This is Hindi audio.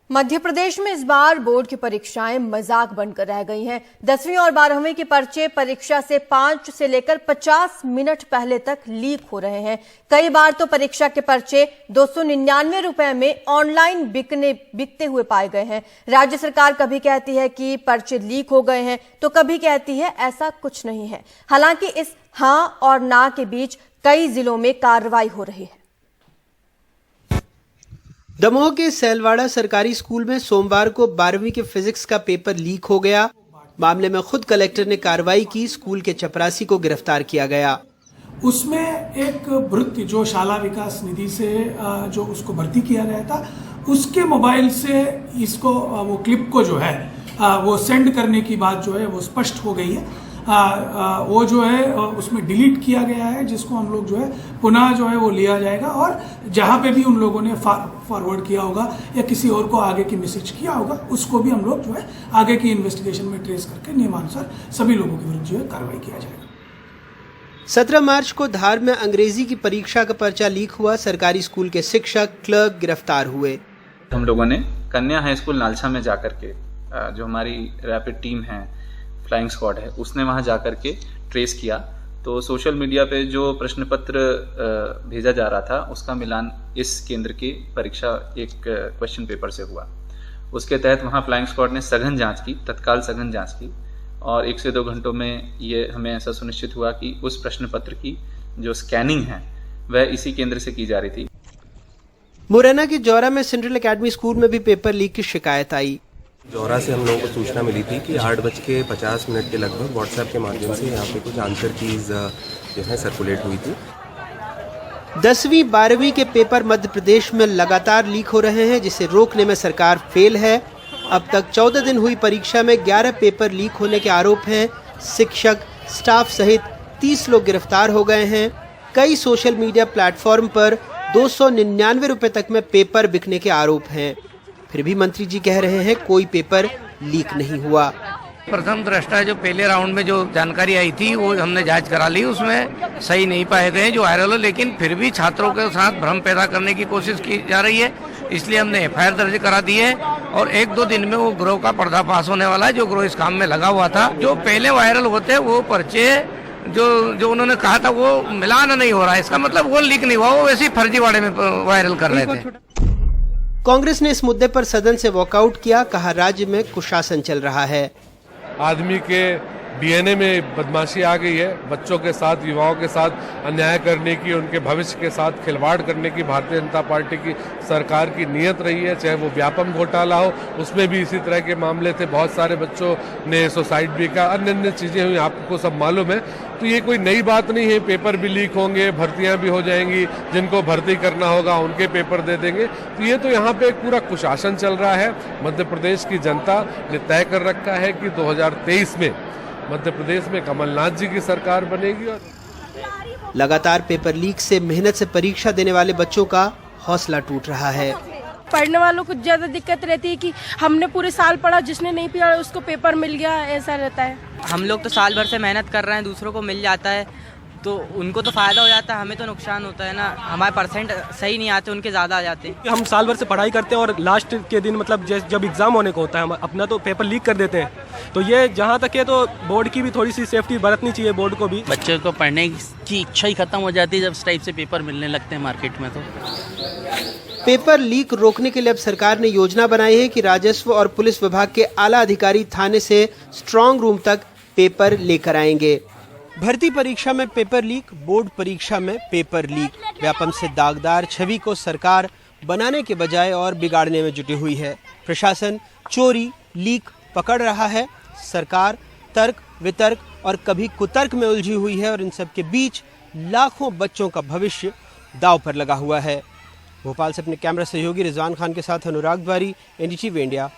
मध्य प्रदेश में इस बार बोर्ड की परीक्षाएं मजाक बनकर रह गई हैं। 10वीं और 12वीं के पर्चे परीक्षा से 5 से लेकर 50 मिनट पहले तक लीक हो रहे हैं। कई बार तो परीक्षा के पर्चे 299 रुपए में ऑनलाइन बिकते हुए पाए गए हैं। राज्य सरकार कभी कहती है कि पर्चे लीक हो गए हैं, तो कभी कहती है ऐसा कुछ नहीं है। हालांकि इस हां और ना के बीच कई जिलों में कार्रवाई हो रही है। दमोह के सैलवाड़ा सरकारी स्कूल में सोमवार को 12वीं के फिजिक्स का पेपर लीक हो गया। मामले में खुद कलेक्टर ने कार्रवाई की। स्कूल के चपरासी को गिरफ्तार किया गया। उसमें एक भृत्य जो शाला विकास निधि से जो उसको भर्ती किया गया था, उसके मोबाइल से इसको वो क्लिप को जो है वो सेंड करने की बात जो है वो स्पष्ट हो गई है। वो जो है उसमें डिलीट किया गया है, जिसको हम लोग जो है पुनः जो है वो लिया जाएगा और जहां पे भी उन लोगों ने फॉरवर्ड किया होगा या किसी और को आगे की मैसेज किया होगा, उसको भी हम लोग जो है आगे की इन्वेस्टिगेशन में ट्रेस करके नियमानुसार सभी लोगों के विरुद्ध जो है कार्रवाई किया जाएगा। 17 मार्च को धार में अंग्रेजी की परीक्षा का पर्चा लीक हुआ। सरकारी स्कूल के शिक्षक क्लर्क गिरफ्तार हुए। हम लोगों ने कन्या हाई स्कूल नालसा में जाकर के जो हमारी रैपिड टीम है, फ्लाइंग स्क्वाड है, उसने वहां जाकर के ट्रेस किया तो सोशल मीडिया पे जो प्रश्न पत्र भेजा जा रहा था उसका मिलान इस केंद्र की परीक्षा एक क्वेश्चन पेपर से हुआ। उसके तहत वहां फ्लाइंग स्क्वाड ने सघन जांच की, तत्काल सघन जांच की और 1 से 2 घंटों में ये हमें ऐसा सुनिश्चित हुआ कि उस प्रश्न पत्र की जो स्कैनिंग है वह इसी केंद्र से की जा रही थी। मुरैना के जौरा में सेंट्रल एकेडमी स्कूल में भी पेपर लीक की शिकायत आई। जौरा से हम लोगों को सूचना मिली थी कि 8:50 के लगभग व्हाट्सएप के माध्यम से यहाँ पे कुछ आंसर कीज जो है सर्कुलेट हुई थी। 10वीं 12वीं के पेपर मध्य प्रदेश में लगातार लीक हो रहे हैं, जिसे रोकने में सरकार फेल है। अब तक 14 दिन हुई परीक्षा में 11 पेपर लीक होने के आरोप हैं। शिक्षक, स्टाफ सहित 30 लोग गिरफ्तार हो गए हैं। कई सोशल मीडिया प्लेटफॉर्म पर 299 रुपए तक में पेपर बिकने के आरोप हैं। फिर भी मंत्री जी कह रहे हैं कोई पेपर लीक नहीं हुआ। प्रथम दृष्टा जो पहले राउंड में जो जानकारी आई थी वो हमने जांच करा ली, उसमें सही नहीं पाए गए जो वायरल हो, लेकिन फिर भी छात्रों के साथ भ्रम पैदा करने की कोशिश की जा रही है। इसलिए हमने FIR दर्ज करा दी है और 1-2 दिन में वो गिरोह का पर्दाफाश होने वाला है, जो गिरोह इस काम में लगा हुआ था। जो पहले वायरल होते हैं वो पर्चे जो उन्होंने कहा था वो मिलान नहीं हो रहा है, इसका मतलब वो लीक नहीं हुआ, वो वैसे ही फर्जीवाड़े में वायरल कर रहे थे। कांग्रेस ने इस मुद्दे पर सदन से वॉकआउट किया। कहा राज्य में कुशासन चल रहा है। आदमी के DNA में बदमाशी आ गई है। बच्चों के साथ, युवाओं के साथ अन्याय करने की, उनके भविष्य के साथ खिलवाड़ करने की भारतीय जनता पार्टी की सरकार की नीयत रही है। चाहे वो व्यापम घोटाला हो, उसमें भी इसी तरह के मामले थे। बहुत सारे बच्चों ने सुसाइड भी किया, अन्य चीजें हुई, आपको सब मालूम है। तो ये कोई नई बात नहीं है। पेपर भी लीक होंगे, भर्तियां भी हो जाएंगी, जिनको भर्ती करना होगा उनके पेपर दे देंगे। तो ये तो यहाँ पे एक पूरा कुशासन चल रहा है। मध्य प्रदेश की जनता ने तय कर रखा है कि 2023 में मध्य प्रदेश में कमलनाथ जी की सरकार बनेगी। और लगातार पेपर लीक से मेहनत से परीक्षा देने वाले बच्चों का हौसला टूट रहा है। पढ़ने वालों को ज्यादा दिक्कत रहती है कि हमने पूरे साल पढ़ा, जिसने नहीं पढ़ा उसको पेपर मिल गया, ऐसा रहता है। हम लोग तो साल भर से मेहनत कर रहे हैं, दूसरों को मिल जाता है तो उनको तो फायदा हो जाता है, हमें तो नुकसान होता है ना। हमारे परसेंट सही नहीं आते, उनके ज्यादा आ जाते हैं। हम साल भर से पढ़ाई करते हैं और लास्ट के दिन मतलब जब एग्जाम होने को होता है हम अपना तो पेपर लीक कर देते हैं। तो ये जहाँ तक है तो बोर्ड की भी थोड़ी सी सेफ्टी बरतनी चाहिए, बोर्ड को भी। बच्चे को पढ़ने की इच्छा ही खत्म हो जाती है जब इस टाइप से पेपर मिलने लगते हैं मार्केट में। तो पेपर लीक रोकने के लिए अब सरकार ने योजना बनाई है कि राजस्व और पुलिस विभाग के आला अधिकारी थाने से स्ट्रांग रूम तक पेपर लेकर आएंगे। भर्ती परीक्षा में पेपर लीक, बोर्ड परीक्षा में पेपर लीक। व्यापम से दागदार छवि को सरकार बनाने के बजाय और बिगाड़ने में जुटी हुई है। प्रशासन चोरी, लीक पकड़ रहा है। सरकार तर्क, वितर्क और कभी कुतर्क में उलझी हुई है और इन सब के बीच लाखों बच्चों का भविष्य दांव पर लगा हुआ है। भोपाल से अपने कैमरा सहयोगी रिजवान खान के साथ अनुराग द्वारी, NDTV इंडिया।